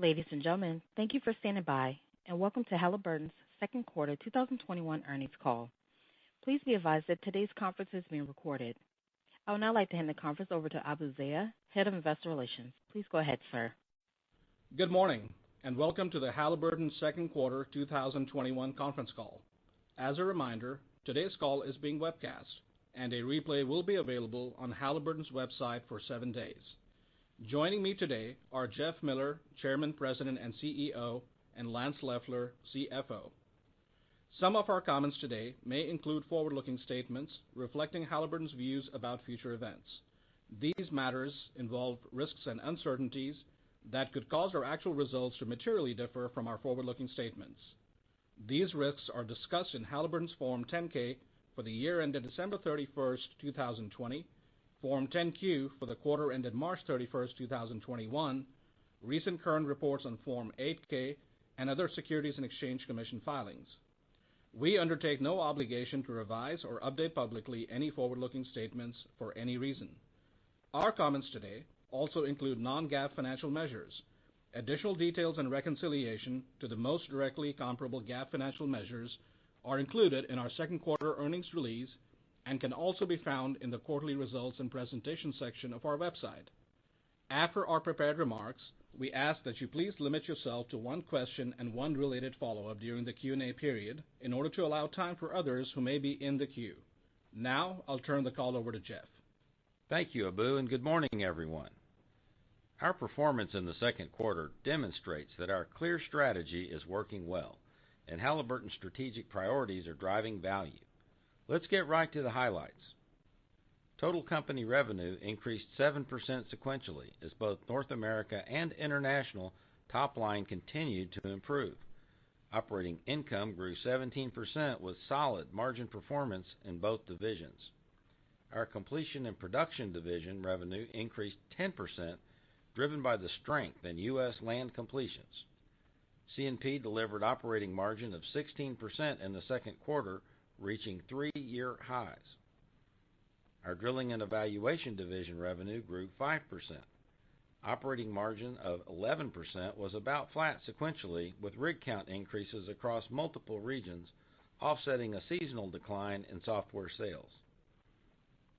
Ladies and gentlemen, thank you for standing by, and welcome to Halliburton's second quarter 2021 earnings call. Please be advised that today's conference is being recorded. I would now like to hand the conference over to Abu Zaya, Head of Investor Relations. Please go ahead, sir. Good morning, and welcome to the Halliburton second quarter 2021 conference call. As a reminder, today's call is being webcast, and a replay will be available on Halliburton's website for 7 days. Joining me today are Jeff Miller, Chairman, President, and CEO, and Lance Loeffler, CFO. Some of our comments today may include forward-looking statements reflecting Halliburton's views about future events. These matters involve risks and uncertainties that could cause our actual results to materially differ from our forward-looking statements. These risks are discussed in Halliburton's Form 10-K for the year ended December 31st, 2020, Form 10-Q for the quarter ended March 31st, 2021, recent current reports on Form 8-K, and other Securities and Exchange Commission filings. We undertake no obligation to revise or update publicly any forward-looking statements for any reason. Our comments today also include non-GAAP financial measures. Additional details and reconciliation to the most directly comparable GAAP financial measures are included in our second quarter earnings release and can also be found in the quarterly results and presentation section of our website. After our prepared remarks, we ask that you please limit yourself to one question and one related follow-up during the Q&A period in order to allow time for others who may be in the queue. Now, I'll turn the call over to Jeff. Thank you, Abu, and good morning, everyone. Our performance in the second quarter demonstrates that our clear strategy is working well, and Halliburton's strategic priorities are driving value. Let's get right to the highlights. Total company revenue increased 7% sequentially as both North America and international top line continued to improve. Operating income grew 17% with solid margin performance in both divisions. Our Completion and Production division revenue increased 10%, driven by the strength in U.S. land completions. C&P delivered operating margin of 16% in the second quarter, reaching 3-year highs. Our Drilling and Evaluation division revenue grew 5%. Operating margin of 11% was about flat sequentially, with rig count increases across multiple regions, offsetting a seasonal decline in software sales.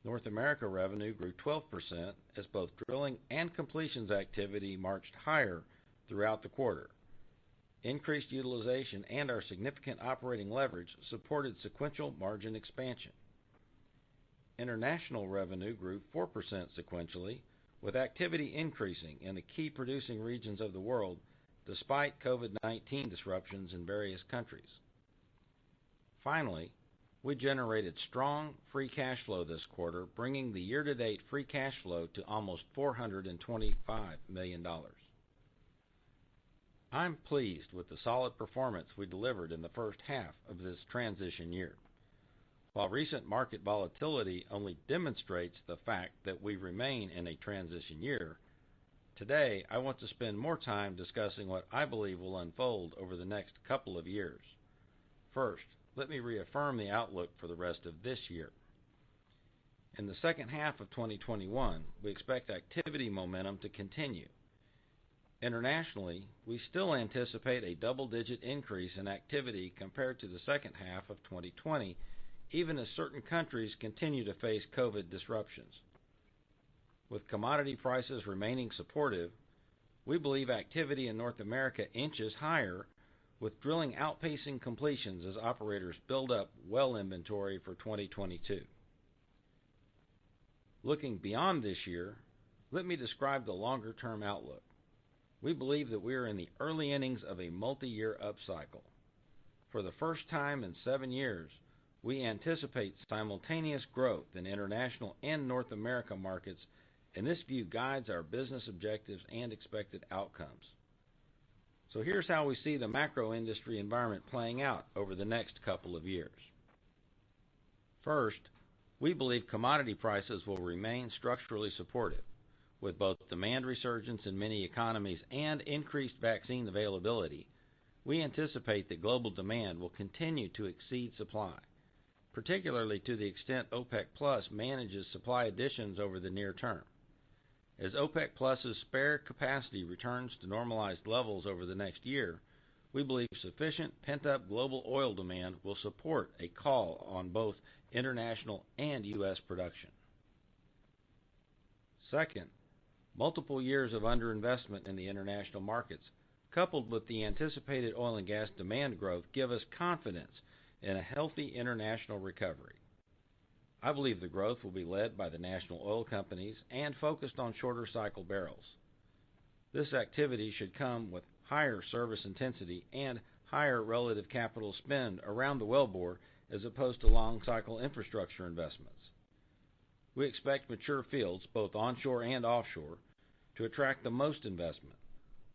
North America revenue grew 12% as both drilling and completions activity marched higher throughout the quarter. Increased utilization and our significant operating leverage supported sequential margin expansion. International revenue grew 4% sequentially, with activity increasing in the key producing regions of the world despite COVID-19 disruptions in various countries. Finally, we generated strong free cash flow this quarter, bringing the year-to-date free cash flow to almost $425 million. I'm pleased with the solid performance we delivered in the first half of this transition year. While recent market volatility only demonstrates the fact that we remain in a transition year, today I want to spend more time discussing what I believe will unfold over the next couple of years. First, let me reaffirm the outlook for the rest of this year. In the second half of 2021, we expect activity momentum to continue. Internationally, we still anticipate a double-digit increase in activity compared to the second half of 2020, even as certain countries continue to face COVID disruptions. With commodity prices remaining supportive, we believe activity in North America inches higher, with drilling outpacing completions as operators build up well inventory for 2022. Looking beyond this year, let me describe the longer-term outlook. We believe that we are in the early innings of a multi-year upcycle. For the first time in 7 years, we anticipate simultaneous growth in international and North America markets, and this view guides our business objectives and expected outcomes. So here's how we see the macro industry environment playing out over the next couple of years. First, we believe commodity prices will remain structurally supportive. With both demand resurgence in many economies and increased vaccine availability, we anticipate that global demand will continue to exceed supply, particularly to the extent OPEC Plus manages supply additions over the near term. As OPEC Plus's spare capacity returns to normalized levels over the next year, we believe sufficient pent-up global oil demand will support a call on both international and U.S. production. Second, multiple years of underinvestment in the international markets, coupled with the anticipated oil and gas demand growth, give us confidence in a healthy international recovery. I believe the growth will be led by the national oil companies and focused on shorter cycle barrels. This activity should come with higher service intensity and higher relative capital spend around the wellbore as opposed to long cycle infrastructure investments. We expect mature fields, both onshore and offshore, to attract the most investment,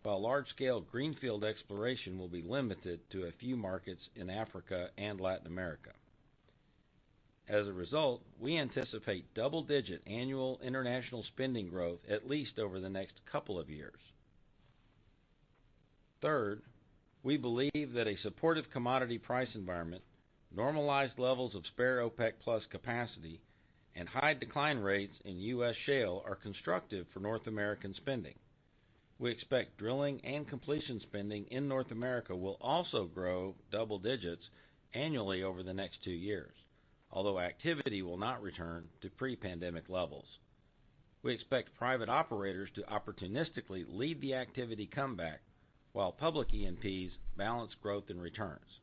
while large-scale greenfield exploration will be limited to a few markets in Africa and Latin America. As a result, we anticipate double-digit annual international spending growth at least over the next couple of years. Third, we believe that a supportive commodity price environment, normalized levels of spare OPEC Plus capacity, and high decline rates in U.S. shale are constructive for North American spending. We expect drilling and completion spending in North America will also grow double digits annually over the next 2 years, although activity will not return to pre-pandemic levels. We expect private operators to opportunistically lead the activity comeback, while public E&Ps balance growth and returns.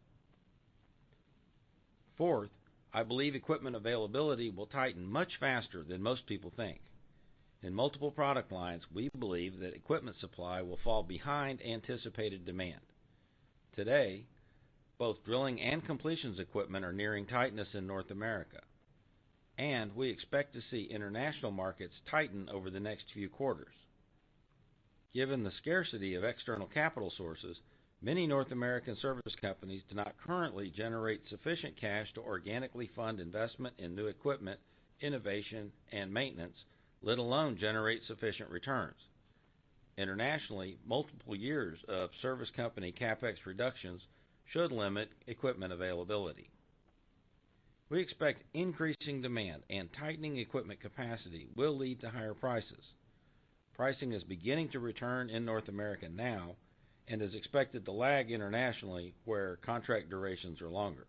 Fourth, I believe equipment availability will tighten much faster than most people think. In multiple product lines, we believe that equipment supply will fall behind anticipated demand. Today, both drilling and completions equipment are nearing tightness in North America, and we expect to see international markets tighten over the next few quarters. Given the scarcity of external capital sources, many North American service companies do not currently generate sufficient cash to organically fund investment in new equipment, innovation, and maintenance, let alone generate sufficient returns. Internationally, multiple years of service company capex reductions should limit equipment availability. We expect increasing demand and tightening equipment capacity will lead to higher prices. Pricing is beginning to return in North America now and is expected to lag internationally where contract durations are longer.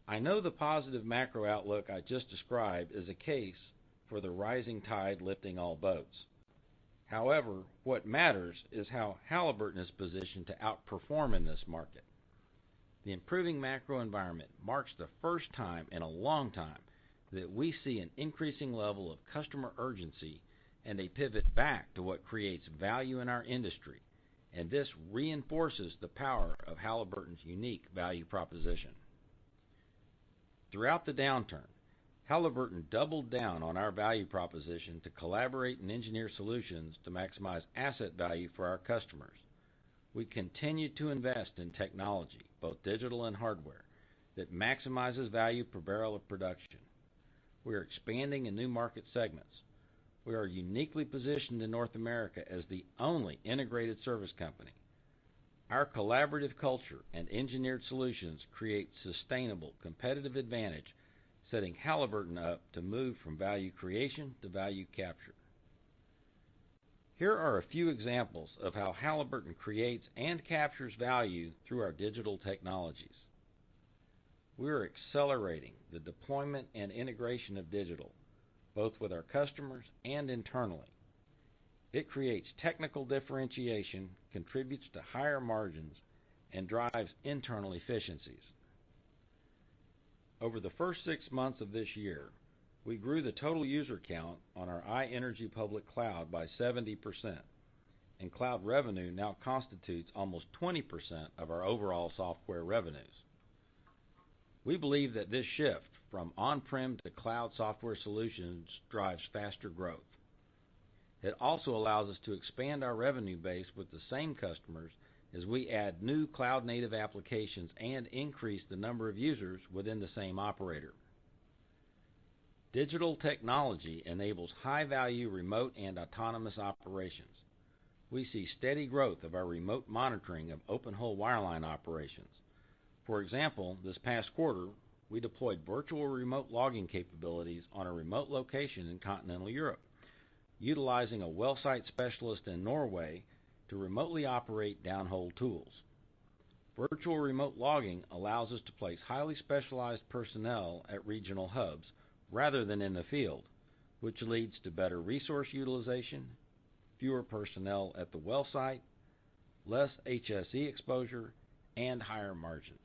I know the positive macro outlook I just described is a case for the rising tide lifting all boats. However, what matters is how Halliburton is positioned to outperform in this market. The improving macro environment marks the first time in a long time that we see an increasing level of customer urgency and a pivot back to what creates value in our industry, and this reinforces the power of Halliburton's unique value proposition. Throughout the downturn, Halliburton doubled down on our value proposition to collaborate and engineer solutions to maximize asset value for our customers. We continue to invest in technology, both digital and hardware, that maximizes value per barrel of production. We are expanding in new market segments. We are uniquely positioned in North America as the only integrated service company. Our collaborative culture and engineered solutions create sustainable competitive advantage, setting Halliburton up to move from value creation to value capture. Here are a few examples of how Halliburton creates and captures value through our digital technologies. We are accelerating the deployment and integration of digital, both with our customers and internally. It creates technical differentiation, contributes to higher margins, and drives internal efficiencies. Over the first 6 months of this year, we grew the total user count on our iEnergy public cloud by 70%, and cloud revenue now constitutes almost 20% of our overall software revenues. We believe that this shift from on-prem to cloud software solutions drives faster growth. It also allows us to expand our revenue base with the same customers as we add new cloud-native applications and increase the number of users within the same operator. Digital technology enables high-value remote and autonomous operations. We see steady growth of our remote monitoring of open-hole wireline operations. For example, this past quarter, we deployed virtual remote logging capabilities on a remote location in continental Europe. utilizing a well site specialist in Norway to remotely operate downhole tools. Virtual remote logging allows us to place highly specialized personnel at regional hubs rather than in the field, which leads to better resource utilization, fewer personnel at the well site, less HSE exposure, and higher margins.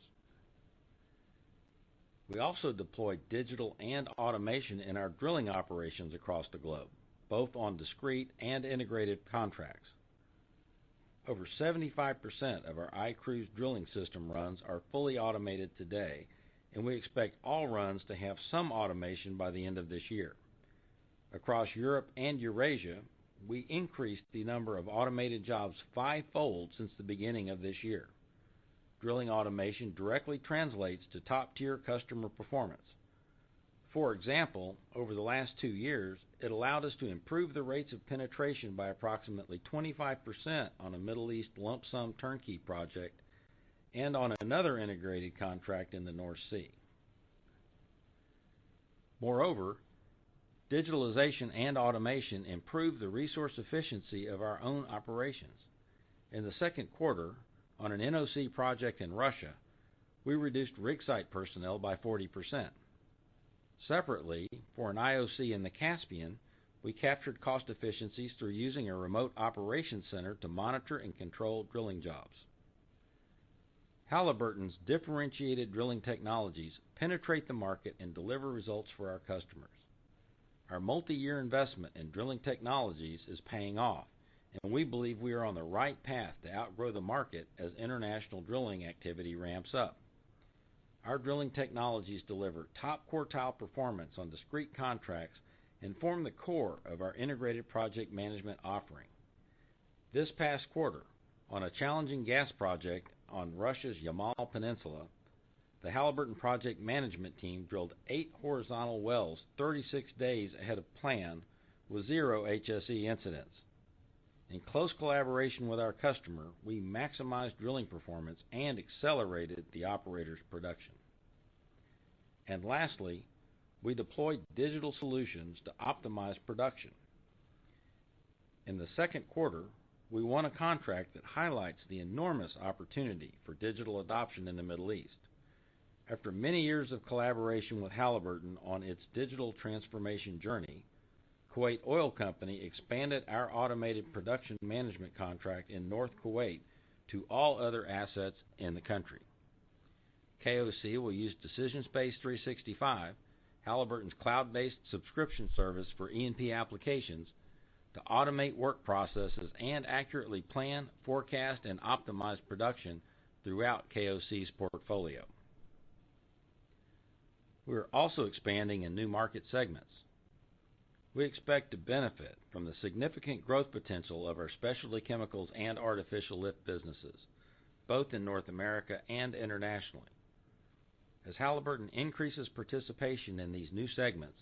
We also deployed digital and automation in our drilling operations across the globe, both on discrete and integrated contracts. Over 75% of our iCruise drilling system runs are fully automated today, and we expect all runs to have some automation by the end of this year. Across Europe and Eurasia, we increased the number of automated jobs fivefold since the beginning of this year. Drilling automation directly translates to top-tier customer performance. For example, over the last 2 years, it allowed us to improve the rates of penetration by approximately 25% on a Middle East lump sum turnkey project and on another integrated contract in the North Sea. Moreover, digitalization and automation improve the resource efficiency of our own operations. In the second quarter, on an NOC project in Russia, we reduced rig site personnel by 40%. Separately, for an IOC in the Caspian, we captured cost efficiencies through using a remote operations center to monitor and control drilling jobs. Halliburton's differentiated drilling technologies penetrate the market and deliver results for our customers. Our multi-year investment in drilling technologies is paying off, and we believe we are on the right path to outgrow the market as international drilling activity ramps up. Our drilling technologies deliver top quartile performance on discrete contracts and form the core of our integrated project management offering. This past quarter, on a challenging gas project on Russia's Yamal Peninsula, the Halliburton project management team drilled 8 horizontal wells 36 days ahead of plan with 0 HSE incidents. In close collaboration with our customer, we maximized drilling performance and accelerated the operator's production. And lastly, we deployed digital solutions to optimize production. In the second quarter, we won a contract that highlights the enormous opportunity for digital adoption in the Middle East. After many years of collaboration with Halliburton on its digital transformation journey, Kuwait Oil Company expanded our automated production management contract in North Kuwait to all other assets in the country. KOC will use DecisionSpace 365, Halliburton's cloud-based subscription service for E&P applications, to automate work processes and accurately plan, forecast, and optimize production throughout KOC's portfolio. We are also expanding in new market segments. We expect to benefit from the significant growth potential of our specialty chemicals and artificial lift businesses, both in North America and internationally. As Halliburton increases participation in these new segments,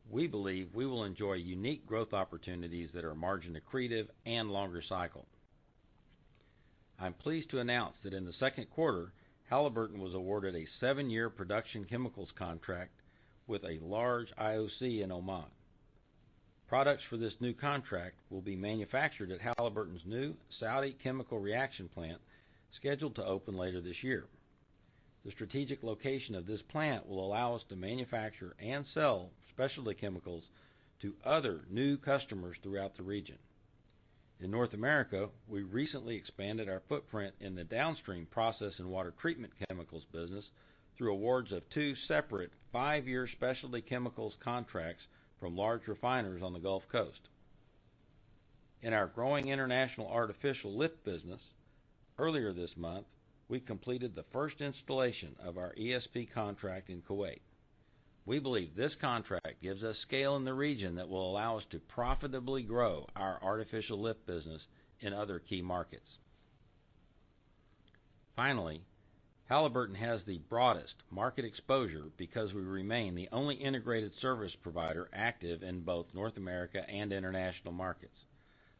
we believe we will enjoy unique growth opportunities that are margin accretive and longer cycle. I'm pleased to announce that in the second quarter, Halliburton was awarded a 7-year production chemicals contract with a large IOC in Oman. Products for this new contract will be manufactured at Halliburton's new Saudi chemical reaction plant, scheduled to open later this year. The strategic location of this plant will allow us to manufacture and sell specialty chemicals to other new customers throughout the region. In North America, we recently expanded our footprint in the downstream process and water treatment chemicals business through awards of 2 separate 5-year specialty chemicals contracts from large refiners on the Gulf Coast. In our growing international artificial lift business, earlier this month, we completed the first installation of our ESP contract in Kuwait. We believe this contract gives us scale in the region that will allow us to profitably grow our artificial lift business in other key markets. Finally, Halliburton has the broadest market exposure because we remain the only integrated service provider active in both North America and international markets.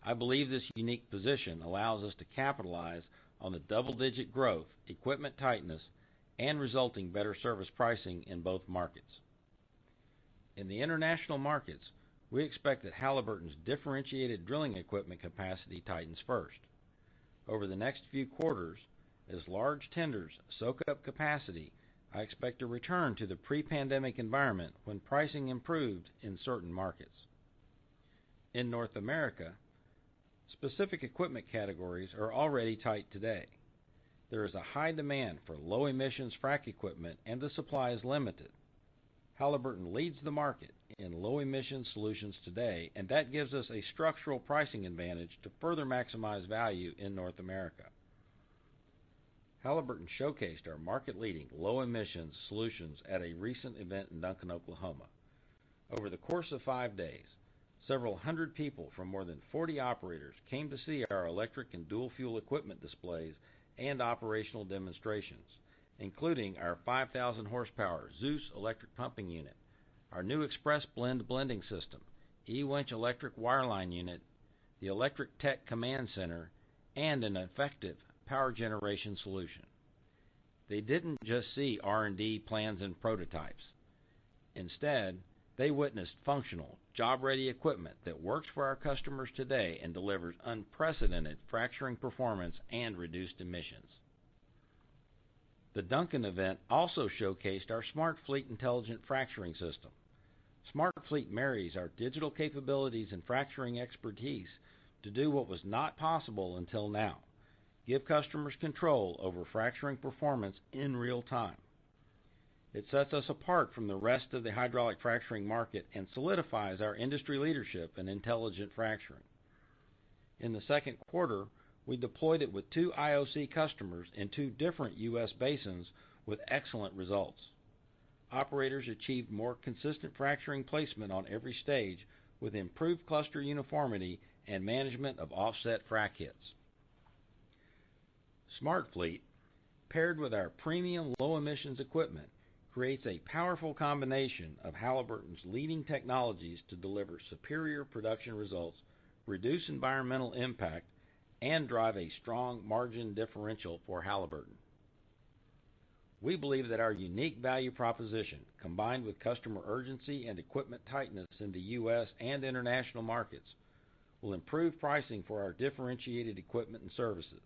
I believe this unique position allows us to capitalize on the double-digit growth, equipment tightness, and resulting better service pricing in both markets. In the international markets, we expect that Halliburton's differentiated drilling equipment capacity tightens first. Over the next few quarters, as large tenders soak up capacity, I expect a return to the pre-pandemic environment when pricing improved in certain markets. In North America, specific equipment categories are already tight today. There is a high demand for low emissions frac equipment and the supply is limited. Halliburton leads the market in low emission solutions today, and that gives us a structural pricing advantage to further maximize value in North America. Halliburton showcased our market-leading low emissions solutions at a recent event in Duncan, Oklahoma. Over the course of 5 days, several hundred people from more than 40 operators came to see our electric and dual fuel equipment displays and operational demonstrations, including our 5,000 horsepower Zeus electric pumping unit, our new Express Blend blending system, E-Winch electric wireline unit, the Electric Tech Command Center, and an effective power generation solution. They didn't just see R&D plans and prototypes. Instead, they witnessed functional, job-ready equipment that works for our customers today and delivers unprecedented fracturing performance and reduced emissions. The Duncan event also showcased our SmartFleet intelligent fracturing system. SmartFleet marries our digital capabilities and fracturing expertise to do what was not possible until now: give customers control over fracturing performance in real time. It sets us apart from the rest of the hydraulic fracturing market and solidifies our industry leadership in intelligent fracturing. In the second quarter, we deployed it with 2 IOC customers in 2 different U.S. basins with excellent results. Operators achieved more consistent fracturing placement on every stage with improved cluster uniformity and management of offset frac hits. SmartFleet, paired with our premium low emissions equipment, creates a powerful combination of Halliburton's leading technologies to deliver superior production results, reduce environmental impact, and drive a strong margin differential for Halliburton. We believe that our unique value proposition, combined with customer urgency and equipment tightness in the U.S. and international markets, will improve pricing for our differentiated equipment and services.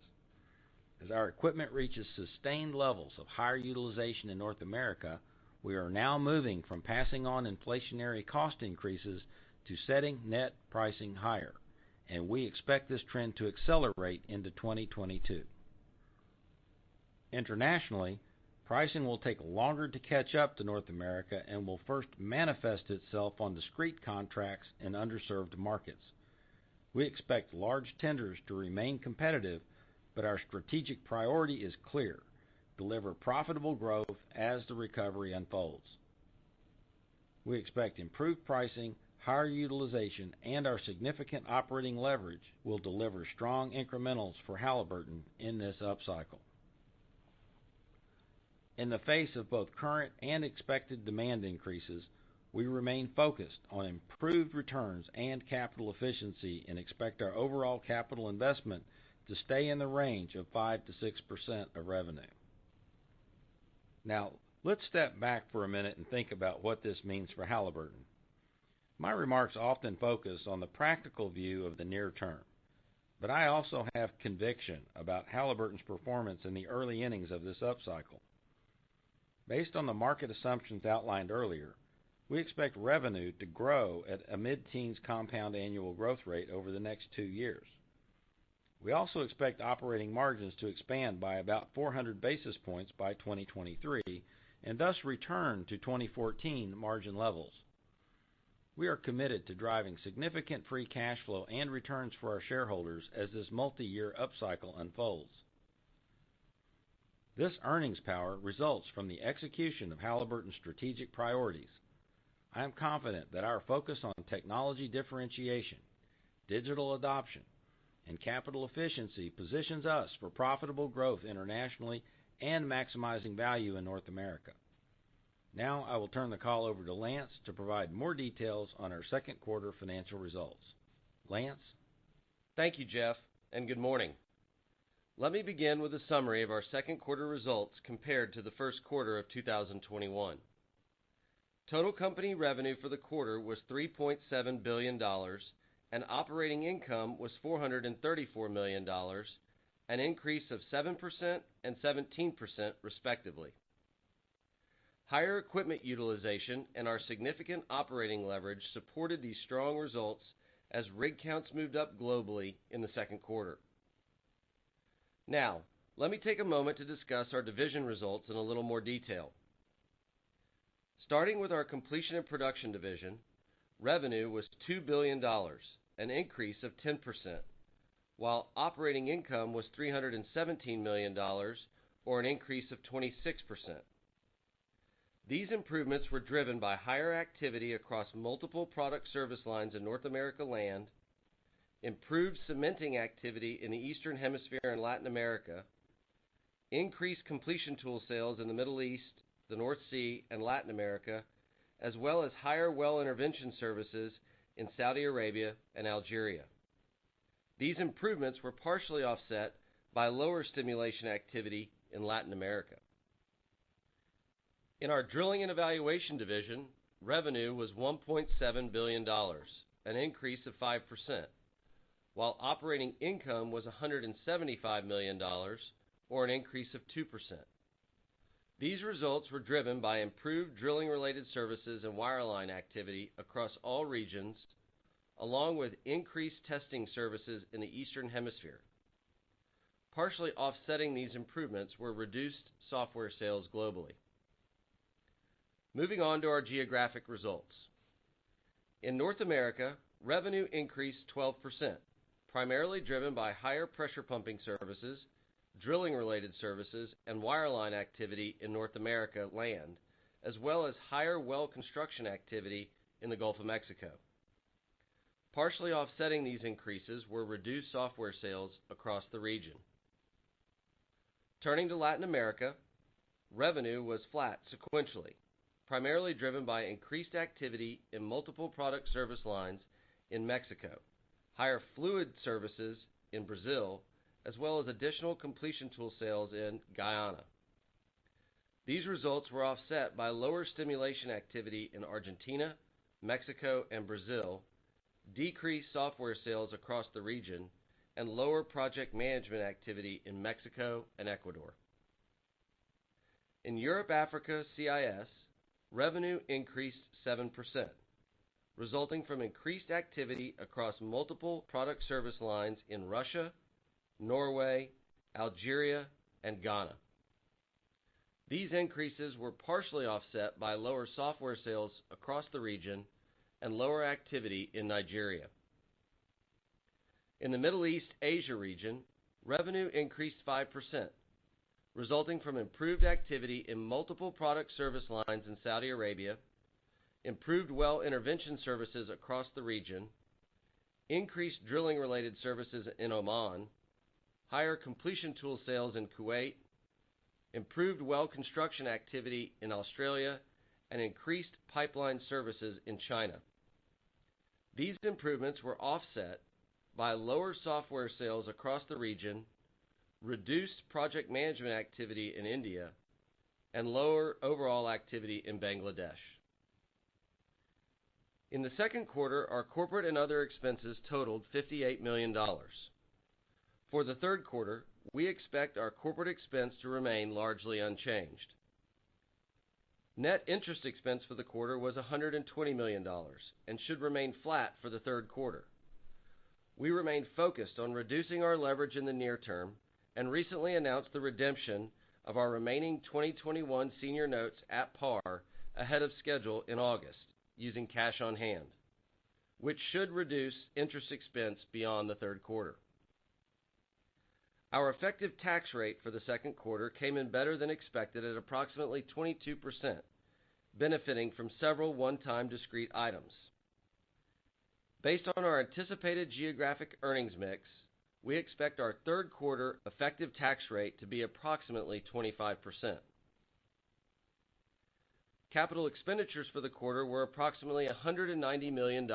As our equipment reaches sustained levels of higher utilization in North America, we are now moving from passing on inflationary cost increases to setting net pricing higher, and we expect this trend to accelerate into 2022. Internationally, pricing will take longer to catch up to North America and will first manifest itself on discrete contracts in underserved markets. We expect large tenders to remain competitive, but our strategic priority is clear: deliver profitable growth as the recovery unfolds. We expect improved pricing, higher utilization, and our significant operating leverage will deliver strong incrementals for Halliburton in this upcycle. In the face of both current and expected demand increases, we remain focused on improved returns and capital efficiency and expect our overall capital investment to stay in the range of 5 to 6% of revenue. Now, let's step back for a minute and think about what this means for Halliburton. My remarks often focus on the practical view of the near term, but I also have conviction about Halliburton's performance in the early innings of this upcycle. Based on the market assumptions outlined earlier, we expect revenue to grow at a mid-teens compound annual growth rate over the next 2 years. We also expect operating margins to expand by about 400 basis points by 2023 and thus return to 2014 margin levels. We are committed to driving significant free cash flow and returns for our shareholders as this multi-year upcycle unfolds. This earnings power results from the execution of Halliburton's strategic priorities. I am confident that our focus on technology differentiation, digital adoption, and capital efficiency positions us for profitable growth internationally and maximizing value in North America. Now I will turn the call over to Lance to provide more details on our second quarter financial results. Lance? Thank you, Jeff, and good morning. Let me begin with a summary of our second quarter results compared to the first quarter of 2021. Total company revenue for the quarter was $3.7 billion, and operating income was $434 million, an increase of 7% and 17% respectively. Higher equipment utilization and our significant operating leverage supported these strong results as rig counts moved up globally in the second quarter. Now, let me take a moment to discuss our division results in a little more detail. Starting with our Completion and Production division, revenue was $2 billion, an increase of 10%, while operating income was $317 million, or an increase of 26%. These improvements were driven by higher activity across multiple product service lines in North America land, improved cementing activity in the Eastern Hemisphere and Latin America, increased completion tool sales in the Middle East, the North Sea, and Latin America, as well as higher well intervention services in Saudi Arabia and Algeria. These improvements were partially offset by lower stimulation activity in Latin America. In our Drilling and Evaluation division, revenue was $1.7 billion, an increase of 5%, while operating income was $175 million, or an increase of 2%. These results were driven by improved drilling-related services and wireline activity across all regions, along with increased testing services in the Eastern Hemisphere. Partially offsetting these improvements were reduced software sales globally. Moving on to our geographic results. In North America, revenue increased 12%, primarily driven by higher pressure pumping services, drilling-related services, and wireline activity in North America land, as well as higher well construction activity in the Gulf of Mexico. Partially offsetting these increases were reduced software sales across the region. Turning to Latin America, revenue was flat sequentially, primarily driven by increased activity in multiple product service lines in Mexico, higher fluid services in Brazil, as well as additional completion tool sales in Guyana. These results were offset by lower stimulation activity in Argentina, Mexico, and Brazil, decreased software sales across the region, and lower project management activity in Mexico and Ecuador. In Europe, Africa, CIS, revenue increased 7%, resulting from increased activity across multiple product service lines in Russia, Norway, Algeria, and Ghana. These increases were partially offset by lower software sales across the region and lower activity in Nigeria. In the Middle East Asia region, revenue increased 5%, resulting from improved activity in multiple product service lines in Saudi Arabia, improved well intervention services across the region, increased drilling-related services in Oman, higher completion tool sales in Kuwait, improved well construction activity in Australia, and increased pipeline services in China. These improvements were offset by lower software sales across the region, reduced project management activity in India, and lower overall activity in Bangladesh. In the second quarter, our corporate and other expenses totaled $58 million. For the third quarter, we expect our corporate expense to remain largely unchanged. Net interest expense for the quarter was $120 million and should remain flat for the third quarter. We remain focused on reducing our leverage in the near term and recently announced the redemption of our remaining 2021 senior notes at par ahead of schedule in August using cash on hand, which should reduce interest expense beyond the third quarter. Our effective tax rate for the second quarter came in better than expected at approximately 22%, benefiting from several one-time discrete items. Based on our anticipated geographic earnings mix, we expect our third quarter effective tax rate to be approximately 25%. Capital expenditures for the quarter were approximately $190 million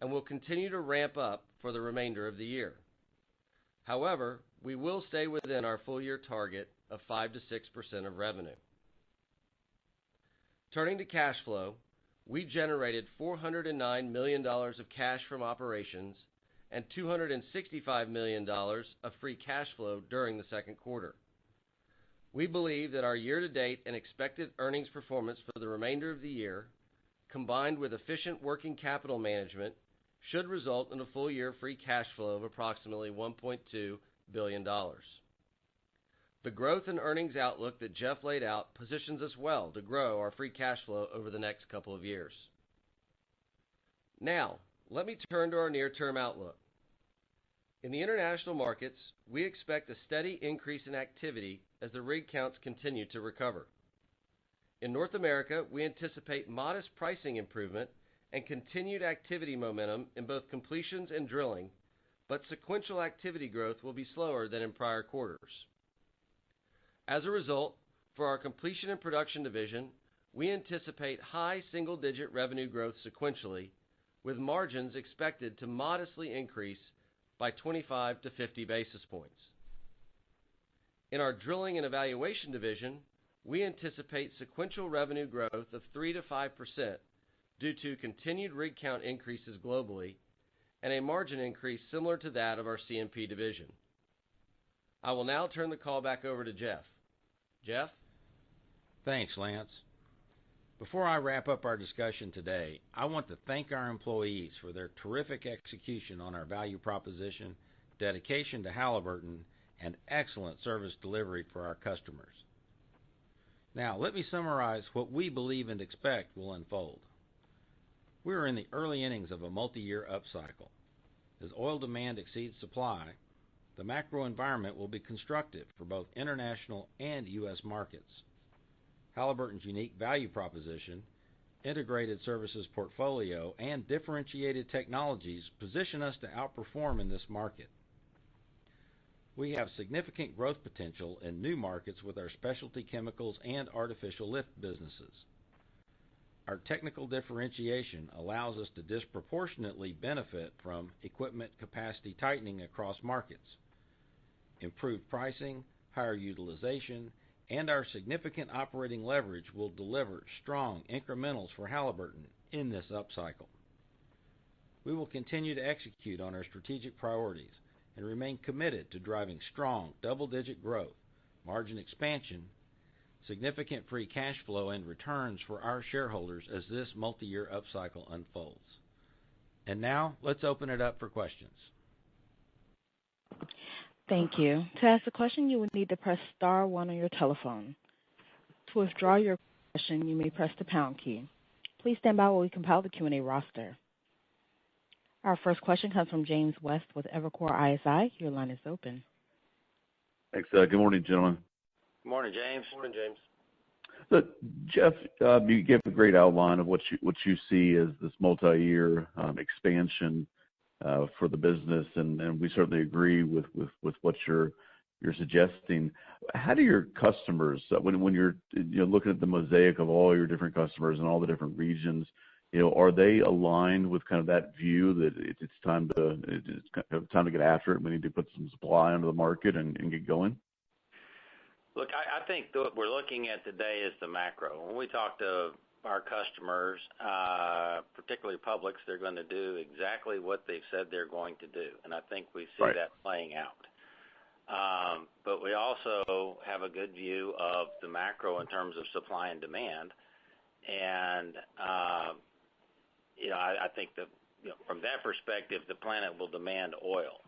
and will continue to ramp up for the remainder of the year. However, we will stay within our full-year target of 5 to 6% of revenue. Turning to cash flow, we generated $409 million of cash from operations and $265 million of free cash flow during the second quarter. We believe that our year-to-date and expected earnings performance for the remainder of the year, combined with efficient working capital management, should result in a full-year free cash flow of approximately $1.2 billion. The growth in earnings outlook that Jeff laid out positions us well to grow our free cash flow over the next couple of years. Now, let me turn to our near-term outlook. In the international markets, we expect a steady increase in activity as the rig counts continue to recover. In North America, we anticipate modest pricing improvement and continued activity momentum in both completions and drilling, but sequential activity growth will be slower than in prior quarters. As a result, for our completion and production division, we anticipate high single-digit revenue growth sequentially, with margins expected to modestly increase by 25 to 50 basis points. In our drilling and evaluation division, we anticipate sequential revenue growth of 3 to 5% due to continued rig count increases globally and a margin increase similar to that of our C&P division. I will now turn the call back over to Jeff. Jeff? Thanks, Lance. Before I wrap up our discussion today, I want to thank our employees for their terrific execution on our value proposition, dedication to Halliburton, and excellent service delivery for our customers. Now, let me summarize what we believe and expect will unfold. We are in the early innings of a multi-year upcycle. As oil demand exceeds supply, the macro environment will be constructive for both international and U.S. markets. Halliburton's unique value proposition, integrated services portfolio, and differentiated technologies position us to outperform in this market. We have significant growth potential in new markets with our specialty chemicals and artificial lift businesses. Our technical differentiation allows us to disproportionately benefit from equipment capacity tightening across markets. Improved pricing, higher utilization, and our significant operating leverage will deliver strong incrementals for Halliburton in this upcycle. We will continue to execute on our strategic priorities and remain committed to driving strong double-digit growth, margin expansion, significant free cash flow, and returns for our shareholders as this multi-year upcycle unfolds. And now, let's open it up for questions. Thank you. To ask a question, you will need to press star one on your telephone. To withdraw your question, you may press the pound key. Please stand by while we compile the Q&A roster. Our first question comes from James West with Evercore ISI. Your line is open. Thanks. Good morning, gentlemen. Good morning, James. Good morning, James. So, Jeff, you gave a great outline of what you see as this multi-year expansion for the business, and we certainly agree with what you're suggesting. How do your customers, when you're looking at the mosaic of all your different customers in all the different regions, are they aligned with kind of that view that it's time to get after it? We need to put some supply onto the market and get going. Look, I think what we're looking at today is the macro. When we talk to our customers, particularly publics, they're going to do exactly what they've said they're going to do, and I think we see that playing out. But we also have a good view of the macro in terms of supply and demand, and I think that from that perspective, the planet will demand oil.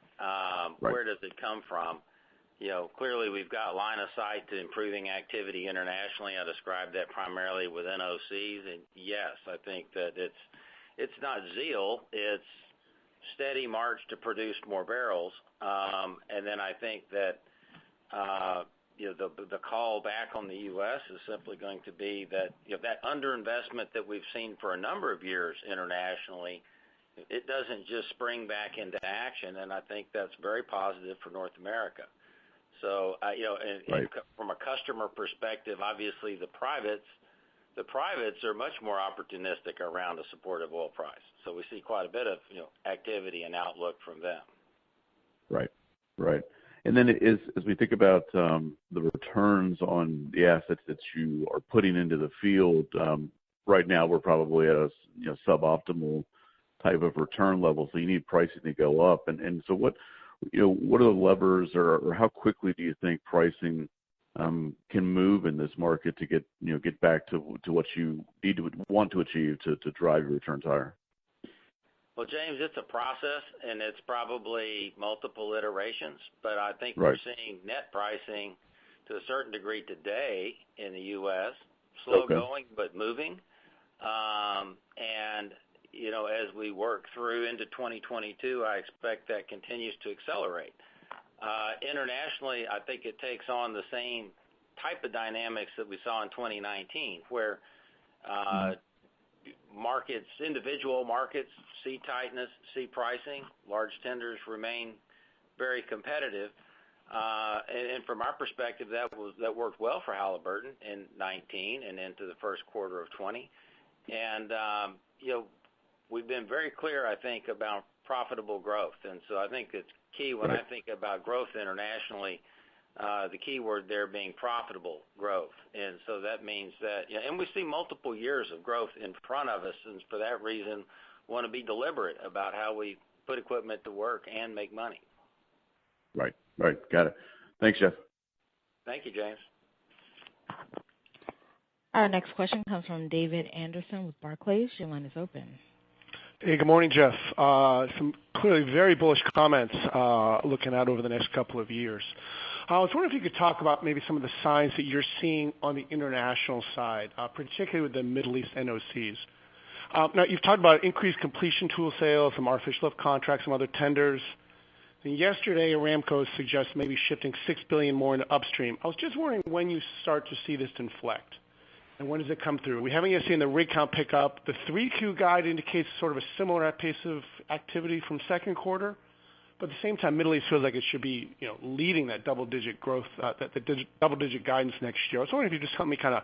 Where does it come from? Clearly we've got line of sight to improving activity internationally. I described that primarily with NOCs, and yes, I think that it's not zeal, it's steady march to produce more barrels. And then I think that the call back on the U.S. is simply going to be that that underinvestment that we've seen for a number of years internationally, it doesn't just spring back into action, and I think that's very positive for North America. So, and from a customer perspective, obviously the privates are much more opportunistic around a supportive oil price. So we see quite a bit of activity and outlook from them. Right. And then as we think about the returns on the assets that you are putting into the field, right now we're probably at a suboptimal type of return level, so you need pricing to go up. And so what are the levers, or how quickly do you think pricing can move in this market to get back to what you want to achieve to drive your returns higher? Well, James, it's a process, and it's probably multiple iterations, but I think Right. we're seeing net pricing to a certain degree today in the U.S., slow going but moving. And, as we work through into 2022, I expect that continues to accelerate. Internationally, I think it takes on the same type of dynamics that we saw in 2019, where individual markets see tightness, see pricing. Large tenders remain very competitive. And from our perspective, that worked well for Halliburton in 19 and into the first quarter of 20. And, we've been very clear, I think, about profitable growth. And so I think it's key when I think about growth internationally, the key word there being profitable growth. And so that means that, and we see multiple years of growth in front of us, and for that reason, want to be deliberate about how we put equipment to work and make money. Right. Got it. Thanks, Jeff. Thank you, James. Our next question comes from David Anderson with Barclays. Your line is open. Hey, good morning, Jeff. Some clearly very bullish comments looking out over the next couple of years. I was wondering if you could talk about maybe some of the signs that you're seeing on the international side, particularly with the Middle East NOCs. Now, you've talked about increased completion tool sales, some artificial lift contracts, some other tenders. And yesterday, Aramco suggests maybe shifting $6 billion more into upstream. I was just wondering when you start to see this inflect. And when does it come through? We haven't yet seen the rig count pick up. The 3Q guide indicates sort of a similar pace of activity from second quarter, but at the same time, Middle East feels like it should be, leading that double-digit growth, double-digit guidance next year. I was wondering if you just help me kind of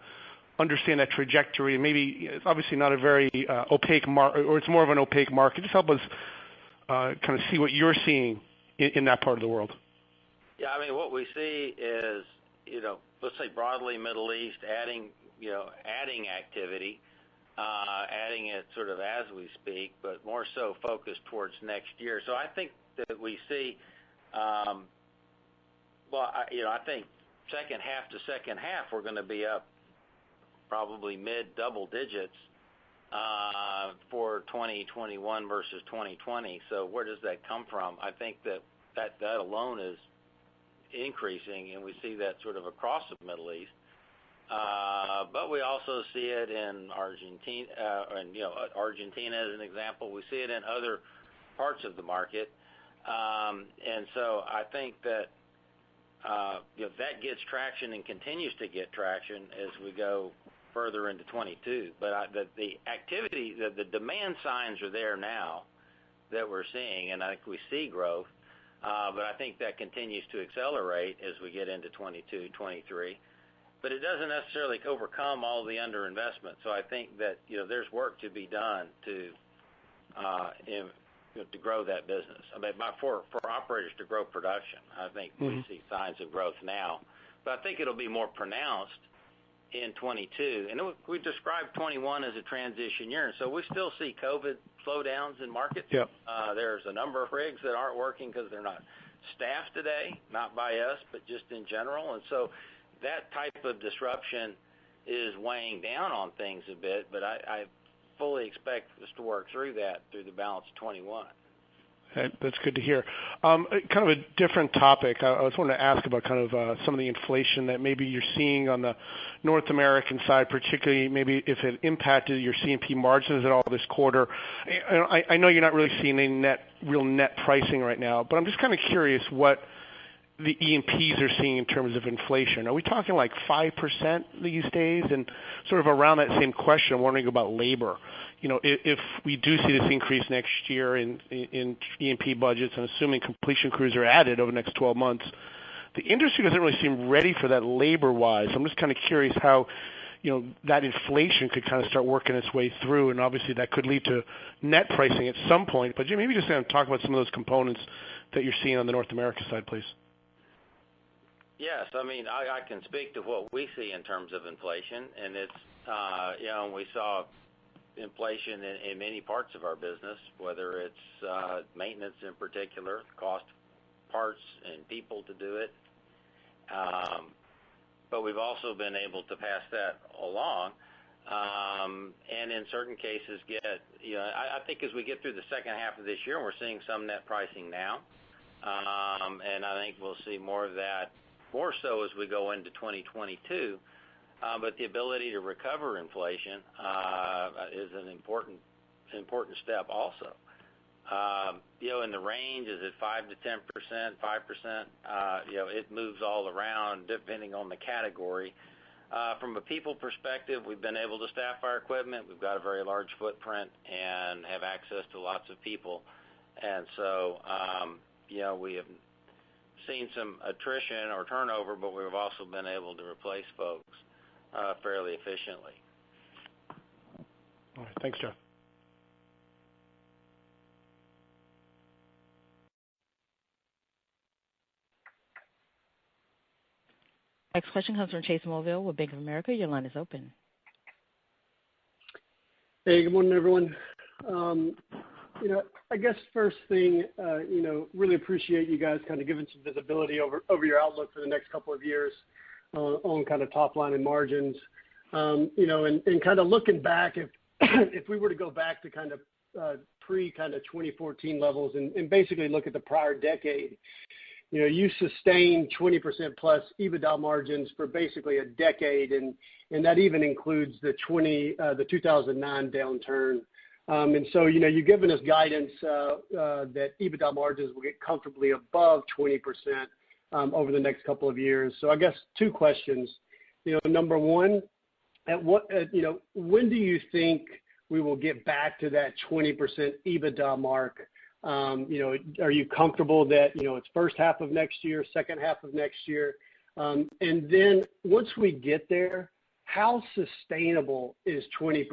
understand that trajectory. And maybe it's obviously not a very opaque market, or it's more of an opaque market. Just help us kind of see what you're seeing in that part of the world. Yeah, I mean, what we see is, let's say broadly Middle East adding activity, adding it sort of as we speak, but more so focused towards next year. So I think that we see, I think second half to second half, we're going to be up probably mid double digits for 2021 versus 2020. So where does that come from? I think that alone is increasing, and we see that sort of across the Middle East. But we also see it in Argentina, Argentina as an example. We see it in other parts of the market. And so I think that that gets traction and continues to get traction as we go further into 22. But the activity, the demand signs are there now that we're seeing, and I think we see growth. But I think that continues to accelerate as we get into 22, 23. But it doesn't necessarily overcome all the underinvestment. So I think that there's work to be done to grow that business. I mean, for operators to grow production, I think we see signs of growth now. But I think it'll be more pronounced in 22. And we described 21 as a transition year. And so we still see COVID slowdowns in markets. Yep. There's a number of rigs that aren't working because they're not staffed today, not by us, but just in general. And so that type of disruption is weighing down on things a bit, but I fully expect us to work through that through the balance of 21. That's good to hear. Kind of a different topic. I was wanting to ask about kind of some of the inflation that maybe you're seeing on the North American side, particularly maybe if it impacted your C&P margins at all this quarter. I know you're not really seeing any real net pricing right now, but I'm just kind of curious what the E&Ps are seeing in terms of inflation. Are we talking like 5% these days? And sort of around that same question, I'm wondering about labor. If we do see this increase next year in E&P budgets, and assuming completion crews are added over the next 12 months, the industry doesn't really seem ready for that labor-wise. I'm just kind of curious how that inflation could kind of start working its way through, and obviously that could lead to net pricing at some point. But maybe just talk about some of those components that you're seeing on the North America side, please. Yes, I can speak to what we see in terms of inflation, and it's we saw inflation in many parts of our business, whether it's maintenance in particular, cost of parts and people to do it. But we've also been able to pass that along, and in certain cases I think as we get through the second half of this year, we're seeing some net pricing now, and I think we'll see more of that, more so as we go into 2022. But the ability to recover inflation is an important step also. In the range, is it 5 to 10%, 5%? It moves all around depending on the category. From a people perspective, we've been able to staff our equipment. We've got a very large footprint and have access to lots of people. And so, we have seen some attrition or turnover, but we've also been able to replace folks fairly efficiently. All right. Thanks, Jeff. Next question comes from Chase Mulvehill with Bank of America. Your line is open. Hey, good morning, everyone. I guess first thing, really appreciate you guys kind of giving some visibility over your outlook for the next couple of years on kind of top line and margins. And kind of looking back, if we were to go back to kind of pre kind of 2014 levels and basically look at the prior decade, you sustained 20% plus EBITDA margins for basically a decade, and that even includes the 2009 downturn. And so, you've given us guidance that EBITDA margins will get comfortably above 20% over the next couple of years. So I guess two questions. Number one, when do you think we will get back to that 20% EBITDA mark? Are you comfortable that, it's first half of next year, second half of next year? And then once we get there, how sustainable is 20%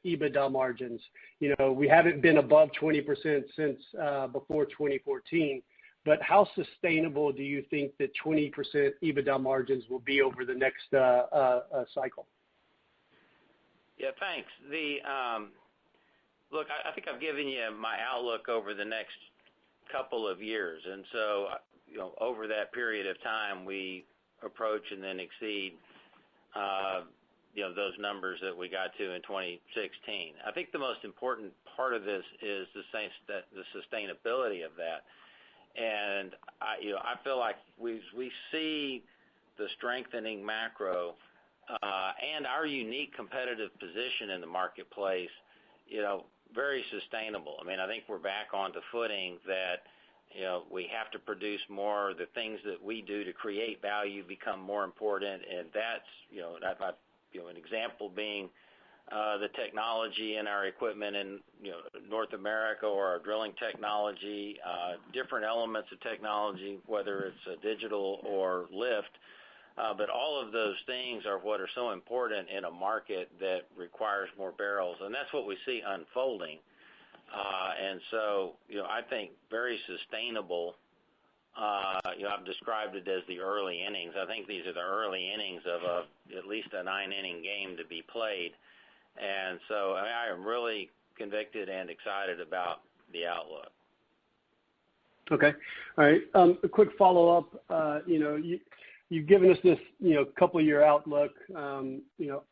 EBITDA margins? We haven't been above 20% since before 2014, but how sustainable do you think that 20% EBITDA margins will be over the next cycle? Yeah, thanks. Look, I think I've given you my outlook over the next couple of years. And so, over that period of time, we approach and then exceed, those numbers that we got to in 2016. I think the most important part of this is the sustainability of that. And I feel like we see the strengthening macro and our unique competitive position in the marketplace, very sustainable. I think we're back onto footing that, we have to produce more. The things that we do to create value become more important, and that's, an example being the technology in our equipment in North America, or our drilling technology, different elements of technology, whether it's digital or lift. But all of those things are what are so important in a market that requires more barrels, and that's what we see unfolding. And so, I think very sustainable. I've described it as the early innings. I think these are the early innings of at least a 9-inning game to be played. And so I am really convicted and excited about the outlook. Okay. All right. A quick follow-up. You've given us this, couple year outlook.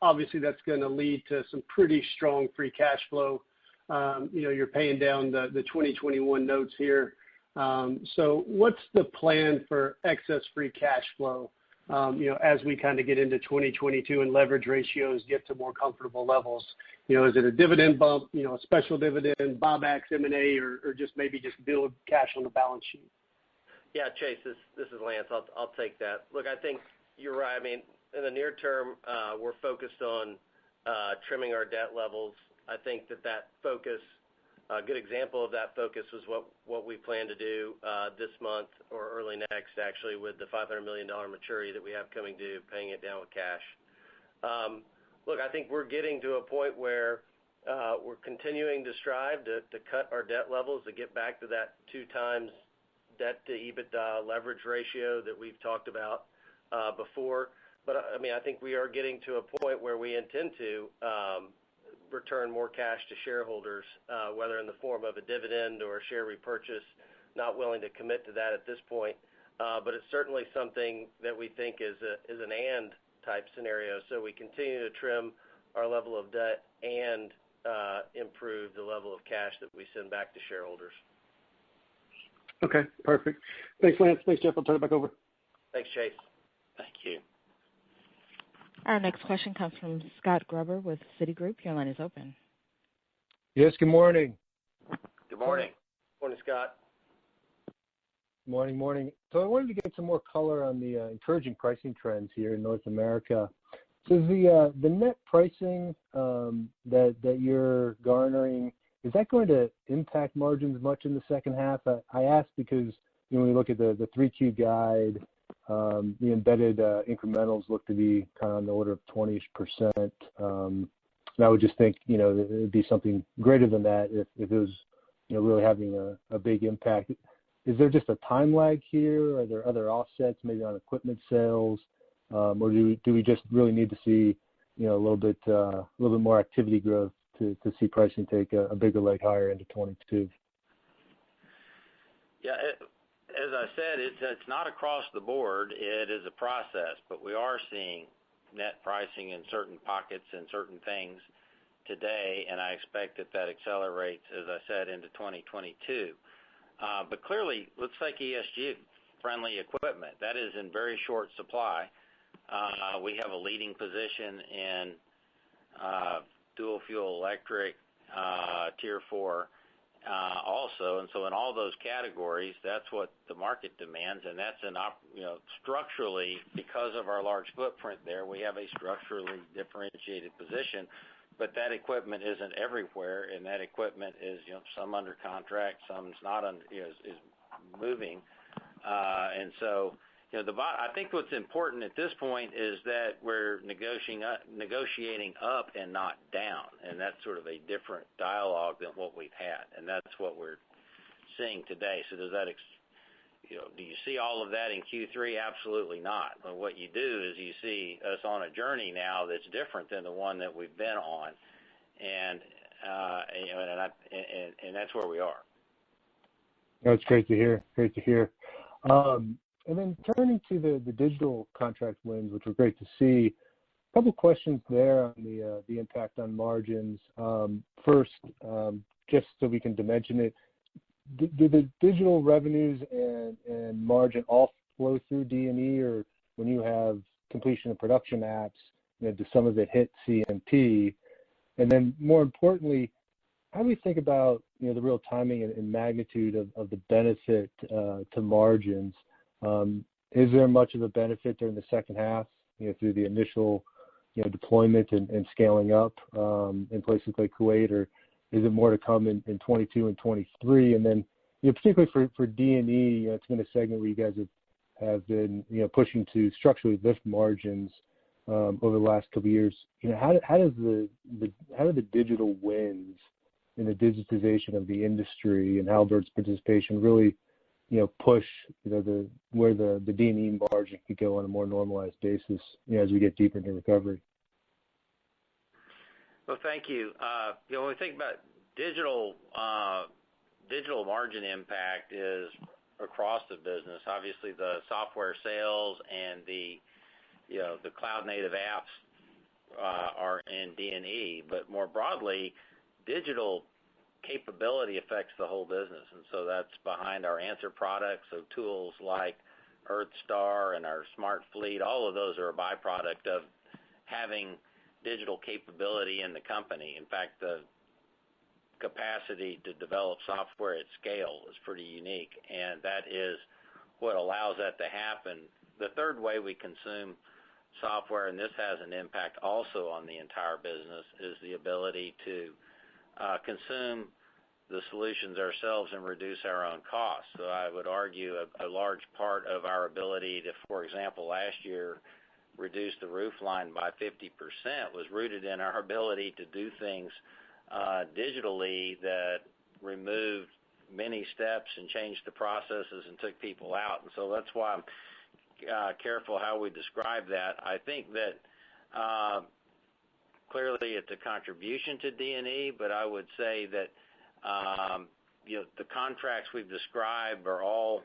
Obviously that's going to lead to some pretty strong free cash flow. You're paying down the 2021 notes here. So what's the plan for excess free cash flow, as we kind of get into 2022 and leverage ratios get to more comfortable levels? Is it a dividend bump, a special dividend, buybacks, M&A, or just build cash on the balance sheet? Yeah, Chase, this is Lance. I'll take that. Look, I think you're right. In the near term, we're focused on trimming our debt levels. I think that focus, a good example of that focus was what we plan to do this month or early next, actually, with the $500 million maturity that we have coming due, paying it down with cash. Look, I think we're getting to a point where we're continuing to strive to cut our debt levels to get back to that 2 times debt to EBITDA leverage ratio that we've talked about before. But I mean, I think we are getting to a point where we intend to return more cash to shareholders, whether in the form of a dividend or a share repurchase. Not willing to commit to that at this point, but it's certainly something that we think is an and type scenario. So we continue to trim our level of debt and improve the level of cash that we send back to shareholders. Okay, perfect. Thanks, Lance. Thanks, Jeff. I'll turn it back over. Thanks, Chase. Thank you. Our next question comes from Scott Gruber with Citigroup. Your line is open. Yes, good morning. Good morning. Morning, Scott. Morning. So I wanted to get some more color on the encouraging pricing trends here in North America. So is the net pricing that you're garnering, is that going to impact margins much in the second half? I ask because when we look at the 3Q guide, the embedded incrementals look to be kind of on the order of 20%. And I would just think, it would be something greater than that if it was, really having a big impact. Is there just a time lag here? Are there other offsets, maybe on equipment sales, or do we just really need to see, a little bit more activity growth to see pricing take a bigger leg higher into 22? Yeah, as I said, it's not across the board. It is a process, but we are seeing net pricing in certain pockets and certain things today, and I expect that accelerates, as I said, into 2022. But clearly, let's take ESG-friendly equipment. That is in very short supply. We have a leading position in dual fuel electric, Tier 4 also. And so in all those categories, that's what the market demands, and that's structurally, because of our large footprint there, we have a structurally differentiated position. But that equipment isn't everywhere, and that equipment is, some under contract, some is not is moving. And so, I think what's important at this point is that we're negotiating up and not down, and that's sort of a different dialogue than what we've had, and that's what we're seeing today. So does that, do you see all of that in Q3? Absolutely not. But what you do is you see us on a journey now that's different than the one that we've been on, and that's where we are. That's great to hear. And then turning to the digital contract wins, which were great to see. A couple questions there on the impact on margins. First, just so we can dimension it, do the digital revenues and margin all flow through D&E, or when you have completion of production apps, does some of it hit C&P? And then more importantly, how do we think about the real timing and magnitude of the benefit to margins? Is there much of a benefit during the second half, through the initial deployment and scaling up in places like Kuwait, or is it more to come in 22 and 23? And then, particularly for D&E, it's been a segment where you guys have been, pushing to structurally lift margins over the last couple of years. How do the digital wins in the digitization of the industry and Halliburton's participation really, push where the D&E margin could go on a more normalized basis, as we get deeper into recovery? Well, thank you. When we think about digital margin impact is across the business. Obviously, the software sales and the cloud native apps are in D&E, but more broadly, digital capability affects the whole business, and so that's behind our answer products. So tools like EarthStar and our Smart Fleet, all of those are a byproduct of having digital capability in the company. In fact, the capacity to develop software at scale is pretty unique, and that is what allows that to happen. The third way we consume software, and this has an impact also on the entire business, is the ability to consume the solutions ourselves and reduce our own costs. So I would argue a large part of our ability to, for example, last year reduce the roof line by 50% was rooted in our ability to do things digitally that removed many steps and changed the processes and took people out. And so that's why careful how we describe that. I think that clearly it's a contribution to D&E, but I would say that the contracts we've described are all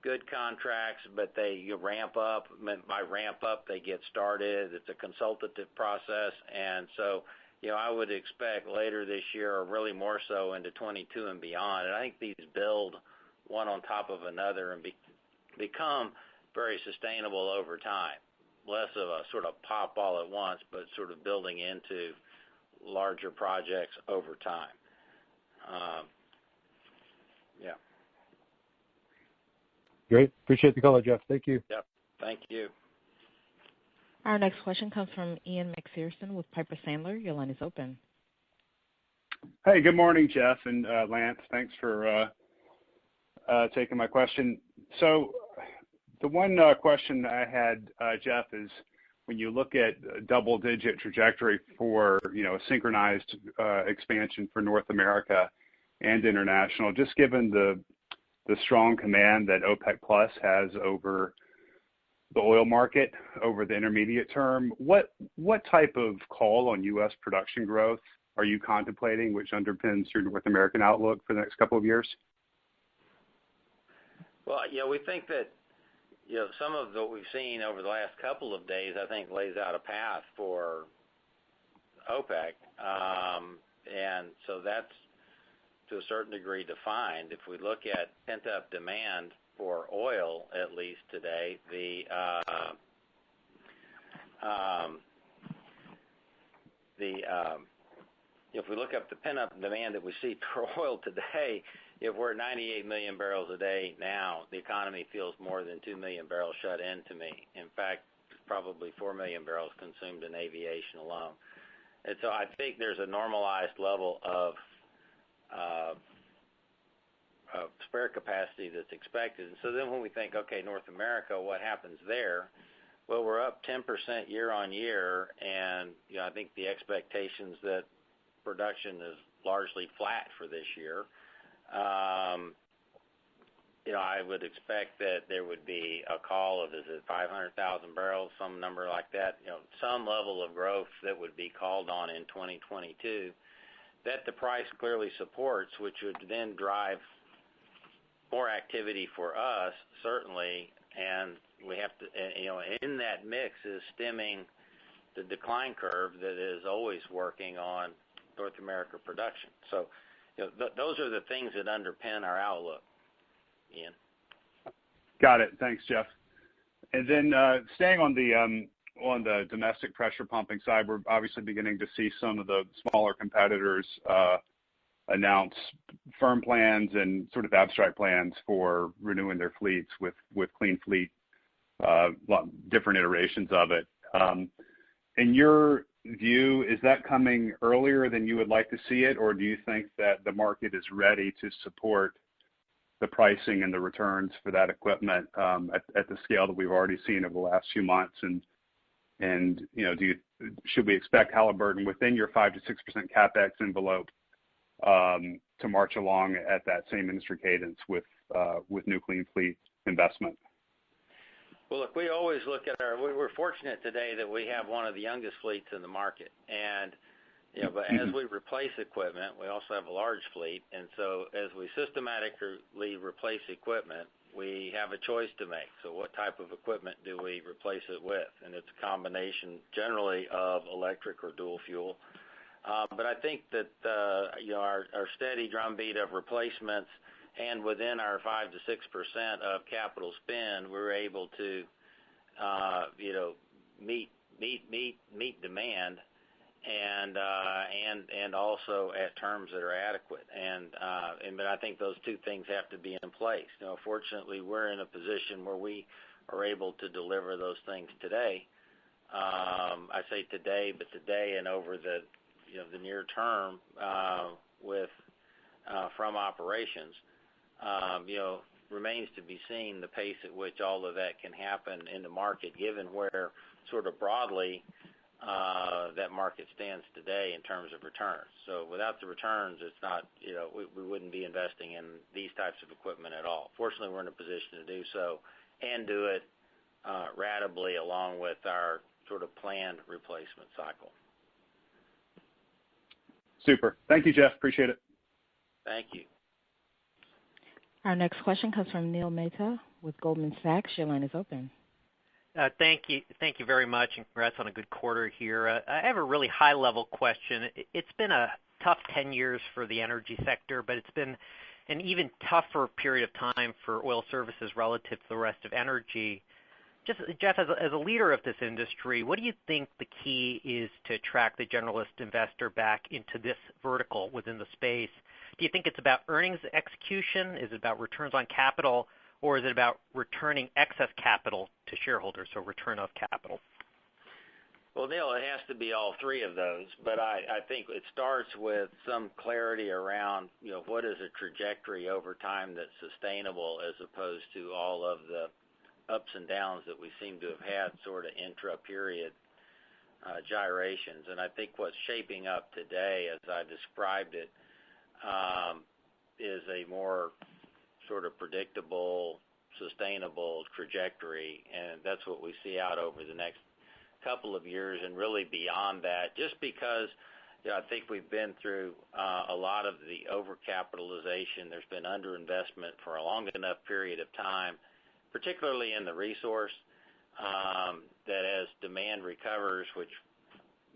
good contracts, but they ramp up. By ramp up, they get started. It's a consultative process, and so I would expect later this year, or really more so into 22 and beyond. And I think these build one on top of another and become very sustainable over time. Less of a sort of pop all at once, but sort of building into larger projects over time. Yeah. Great. Appreciate the call, Jeff. Thank you. Yep. Thank you. Our next question comes from Ian MacPherson with Piper Sandler. Your line is open. Hey, good morning, Jeff and Lance. Thanks for taking my question. So the one question I had, Jeff, is when you look at double-digit trajectory for a synchronized expansion for North America and international, just given the strong command that OPEC Plus has over the oil market over the intermediate term, what type of call on U.S. production growth are you contemplating, which underpins your North American outlook for the next couple of years? Well, we think that some of what we've seen over the last couple of days, I think, lays out a path for OPEC, and so that's to a certain degree defined. If we look at pent-up demand for oil, at least today, if we look up the pent-up demand that we see for oil today, if we're at 98 million barrels a day now, the economy feels more than 2 million barrels shut in to me. In fact, probably 4 million barrels consumed in aviation alone. And so I think there's a normalized level of spare capacity that's expected. And so then when we think, okay, North America, what happens there? Well, we're up 10% year on year, and I think the expectations that production is largely flat for this year. I would expect that there would be a call of, is it 500,000 barrels, some number like that, some level of growth that would be called on in 2022 that the price clearly supports, which would then drive more activity for us, certainly, and we have to, in that mix is stemming the decline curve that is always working on North America production. So, those are the things that underpin our outlook, Ian. Got it. Thanks, Jeff. And then staying on the domestic pressure pumping side, we're obviously beginning to see some of the smaller competitors announce firm plans and sort of abstract plans for renewing their fleets with clean fleet, different iterations of it. In your view, is that coming earlier than you would like to see it, or do you think that the market is ready to support the pricing and the returns for that equipment at the scale that we've already seen over the last few months? And should we expect Halliburton within your 5 to 6% capex envelope to march along at that same industry cadence with new clean fleet investment? Well, look, we always look at we're fortunate today that we have one of the youngest fleets in the market. And, but as we replace equipment, we also have a large fleet. And so as we systematically replace equipment, we have a choice to make. So what type of equipment do we replace it with? And it's a combination generally of electric or dual fuel. But I think that, our steady drumbeat of replacements and within our 5 to 6% of capital spend, we're able to, meet demand and also at terms that are adequate. But I think those two things have to be in place. Fortunately, we're in a position where we are able to deliver those things today. I say today, but today and over the near term from operations. Remains to be seen the pace at which all of that can happen in the market, given where sort of broadly that market stands today in terms of returns. So without the returns, it's not, we wouldn't be investing in these types of equipment at all. Fortunately, we're in a position to do so and do it ratably along with our sort of planned replacement cycle. Super. Thank you, Jeff. Appreciate it. Thank you. Our next question comes from Neil Mehta with Goldman Sachs. Your line is open. Thank you very much, and congrats on a good quarter here. I have a really high-level question. It's been a tough 10 years for the energy sector, but it's been an even tougher period of time for oil services relative to the rest of energy. Just, Jeff, as a leader of this industry, what do you think the key is to attract the generalist investor back into this vertical within the space? Do you think it's about earnings execution? Is it about returns on capital? Or is it about returning excess capital to shareholders, so return of capital? Well, Neil, it has to be all three of those, but I think it starts with some clarity around, what is a trajectory over time that's sustainable as opposed to all of the ups and downs that we seem to have had sort of intra-period gyrations. And I think what's shaping up today, as I described it, is a more sort of predictable, sustainable trajectory, and that's what we see out over the next couple of years and really beyond that, just because I think we've been through a lot of the overcapitalization. There's been underinvestment for a long enough period of time, particularly in the resource, that as demand recovers, which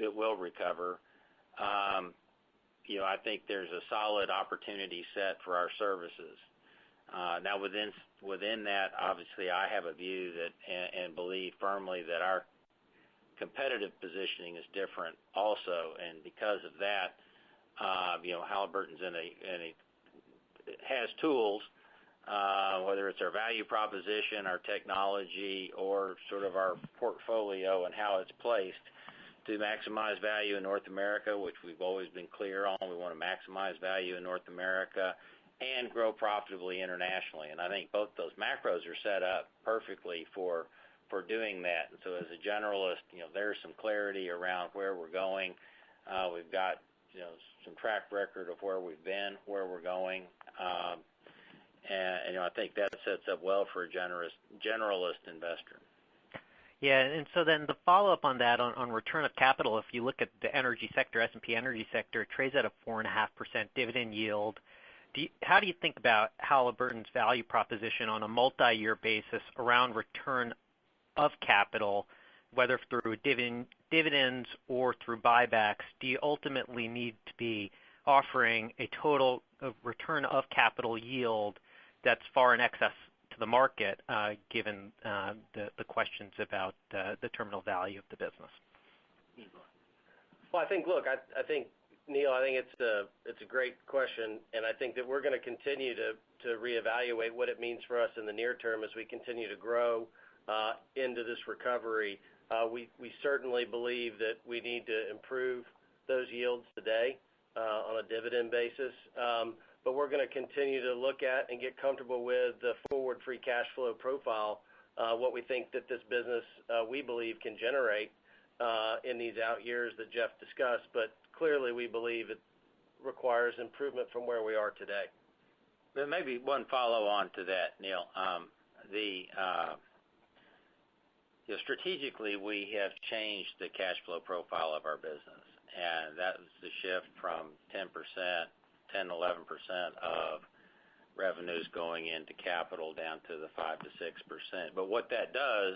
it will recover, I think there's a solid opportunity set for our services. Now, within that, obviously, I have a view that and believe firmly that our competitive positioning is different also, and because of that, Halliburton's has tools, whether it's our value proposition, our technology, or sort of our portfolio and how it's placed to maximize value in North America, which we've always been clear on. We want to maximize value in North America and grow profitably internationally. And I think both those macros are set up perfectly for doing that. And so as a generalist, there's some clarity around where we're going. We've got, some track record of where we've been, where we're going. And I think that sets up well for a generalist investor. Yeah, and so then the follow-up on that, on return of capital, if you look at the energy sector, S&P energy sector, it trades at a 4.5% dividend yield. How do you think about Halliburton's value proposition on a multi-year basis around return of capital, whether through dividends or through buybacks? Do you ultimately need to be offering a total return of capital yield that's far in excess to the market, given the questions about the terminal value of the business? Well, I think, Neil, it's a great question, and I think that we're going to continue to reevaluate what it means for us in the near term as we continue to grow into this recovery. We certainly believe that we need to improve those yields today on a dividend basis, but we're going to continue to look at and get comfortable with the forward free cash flow profile, what we think that this business, we believe, can generate in these out years that Jeff discussed. But clearly we believe it requires improvement from where we are today. There may be one follow-on to that, Neil. Strategically, we have changed the cash flow profile of our business, and that was the shift from 10%, 11% of revenues going into capital down to the 5 to 6%. But what that does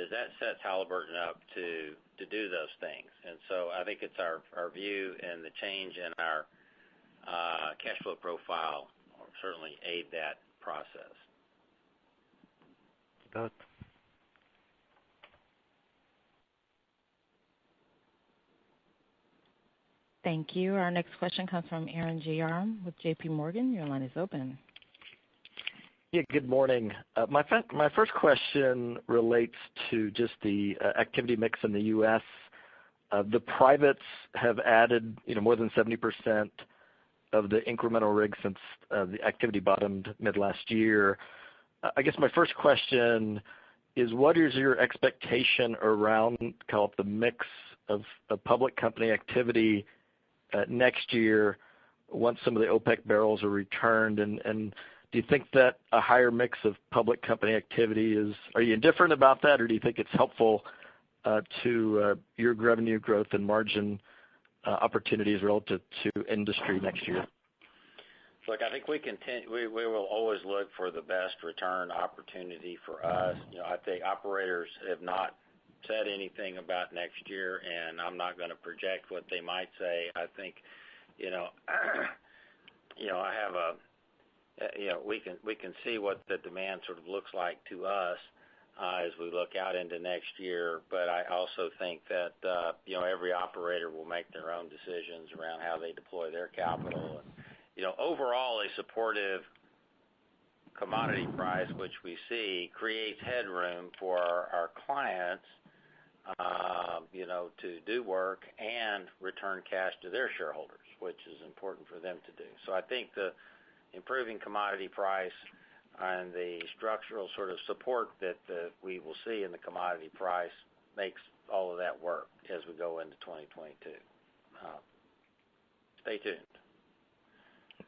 is that sets Halliburton up to do those things. And so I think it's our view, and the change in our cash flow profile will certainly aid that process. Both. Thank you. Our next question comes from Aaron Giard with J.P. Morgan. Your line is open. Yeah, good morning. My first question relates to just the activity mix in the U.S. The privates have added, more than 70% of the incremental rigs since the activity bottomed mid last year. I guess my first question is, what is your expectation around the mix of public company activity next year once some of the OPEC barrels are returned? And Do you think that a higher mix of public company activity are you indifferent about that, or do you think it's helpful to your revenue growth and margin opportunities relative to industry next year? Look, I think we will always look for the best return opportunity for us. I think operators have not said anything about next year, and I'm not going to project what they might say. I think, we can see what the demand sort of looks like to us as we look out into next year. But I also think that every operator will make their own decisions around how they deploy their capital. And, overall, a supportive commodity price, which we see, creates headroom for our clients, to do work and return cash to their shareholders, which is important for them to do. So I think the improving commodity price and the structural sort of support that we will see in the commodity price makes all of that work as we go into 2022. Stay tuned.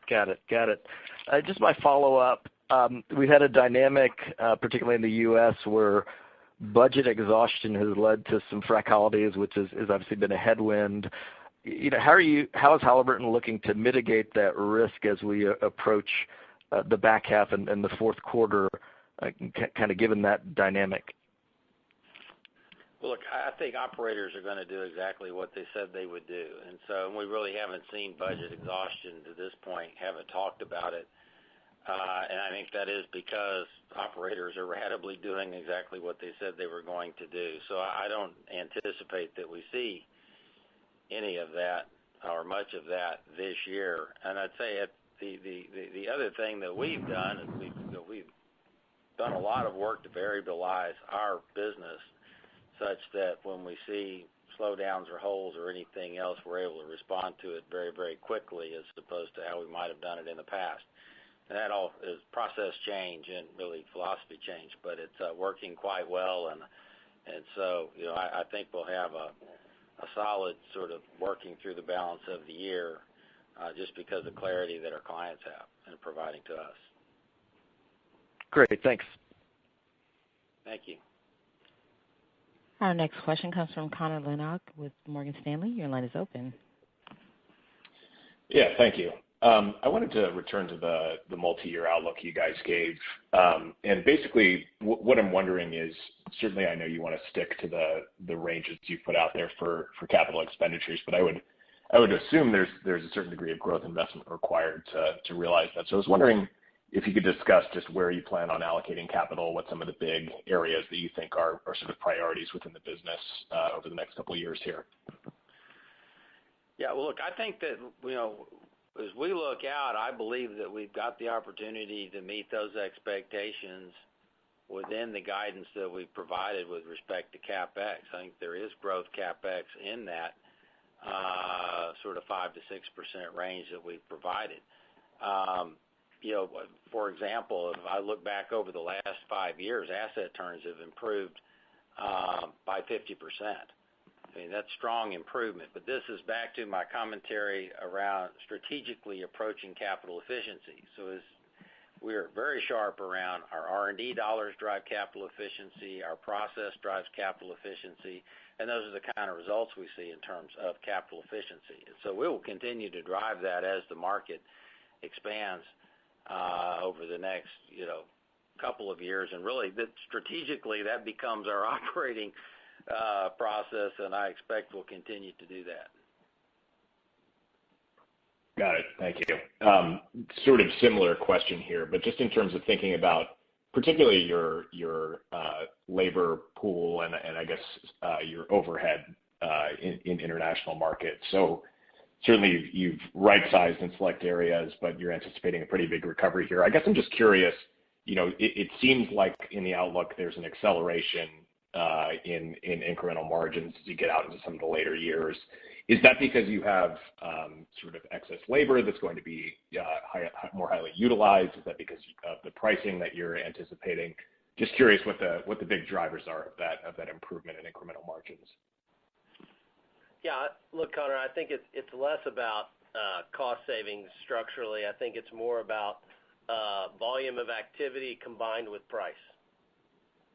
Got it. Just my follow-up. We've had a dynamic, particularly in the U.S., where budget exhaustion has led to some frac holidays, which has obviously been a headwind. How is Halliburton looking to mitigate that risk as we approach the back half and the fourth quarter, kind of given that dynamic? Well, look, I think operators are going to do exactly what they said they would do. And so we really haven't seen budget exhaustion to this point, haven't talked about it. And I think that is because operators are ratably doing exactly what they said they were going to do. So I don't anticipate that we see any of that or much of that this year. And I'd say the other thing that we've done is we've done a lot of work to variabilize our business such that when we see slowdowns or holes or anything else, we're able to respond to it very, very quickly as opposed to how we might have done it in the past. And that all is process change and really philosophy change, but it's working quite well. And so, I think we'll have a solid sort of working through the balance of the year just because of the clarity that our clients have and providing to us. Great, thanks. Thank you. Our next question comes from Connor Lynagh with Morgan Stanley. Your line is open. Yeah, thank you. I wanted to return to the multi-year outlook you guys gave. And basically, what I'm wondering is, certainly I know you want to stick to the ranges you put out there for capital expenditures, but I would assume there's a certain degree of growth investment required to realize that. So I was wondering if you could discuss just where you plan on allocating capital, what some of the big areas that you think are sort of priorities within the business over the next couple of years here. Yeah, well, look, I think that, as we look out, I believe that we've got the opportunity to meet those expectations within the guidance that we've provided with respect to CapEx. I think there is growth CapEx in that sort of 5 to 6% range that we've provided. For example, if I look back over the last 5 years, asset turns have improved by 50%. I mean, that's strong improvement, but this is back to my commentary around strategically approaching capital efficiency. So we're very sharp around our R&D dollars drive capital efficiency, our process drives capital efficiency, and those are the kind of results we see in terms of capital efficiency. And so we will continue to drive that as the market expands over the next, couple of years. And really, strategically, that becomes our operating process, and I expect we'll continue to do that. Got it. Thank you. Sort of similar question here, but just in terms of thinking about particularly your labor pool and I guess your overhead in international markets. So certainly you've right-sized in select areas, but you're anticipating a pretty big recovery here. I guess I'm just curious, it seems like in the outlook there's an acceleration in incremental margins as you get out into some of the later years. Is that because you have sort of excess labor that's going to be more highly utilized? Is that because of the pricing that you're anticipating? Just curious what the big drivers are of that improvement in incremental margins. Yeah, look, Connor, I think it's less about cost savings structurally. I think it's more about volume of activity combined with price,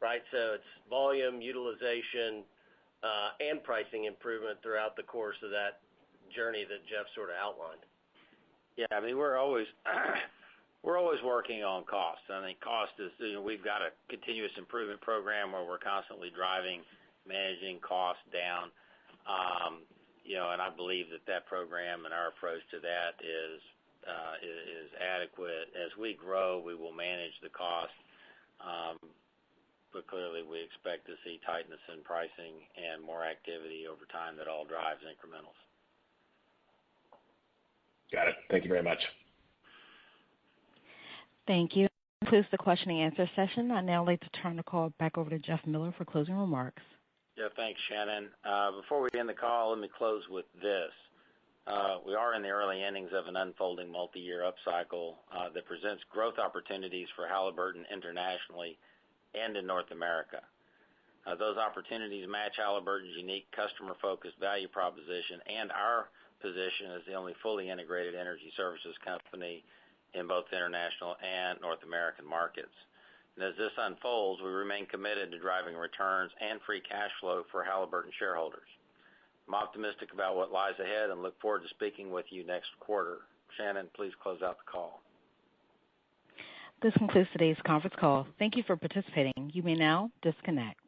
right? So it's volume, utilization, and pricing improvement throughout the course of that journey that Jeff sort of outlined. Yeah, I mean, we're always working on cost. I think cost is, we've got a continuous improvement program where we're constantly managing costs down. And I believe that program and our approach to that is adequate. As we grow, we will manage the cost. But clearly we expect to see tightness in pricing and more activity over time that all drives incrementals. Got it. Thank you very much. Thank you. That concludes the question and answer session. I'd now like to turn the call back over to Jeff Miller for closing remarks. Yeah, thanks, Shannon. Before we end the call, let me close with this. We are in the early innings of an unfolding multi-year upcycle that presents growth opportunities for Halliburton internationally and in North America. Those opportunities match Halliburton's unique customer-focused value proposition and our position as the only fully integrated energy services company in both international and North American markets. And as this unfolds, we remain committed to driving returns and free cash flow for Halliburton shareholders. I'm optimistic about what lies ahead and look forward to speaking with you next quarter. Shannon, please close out the call. This concludes today's conference call. Thank you for participating. You may now disconnect.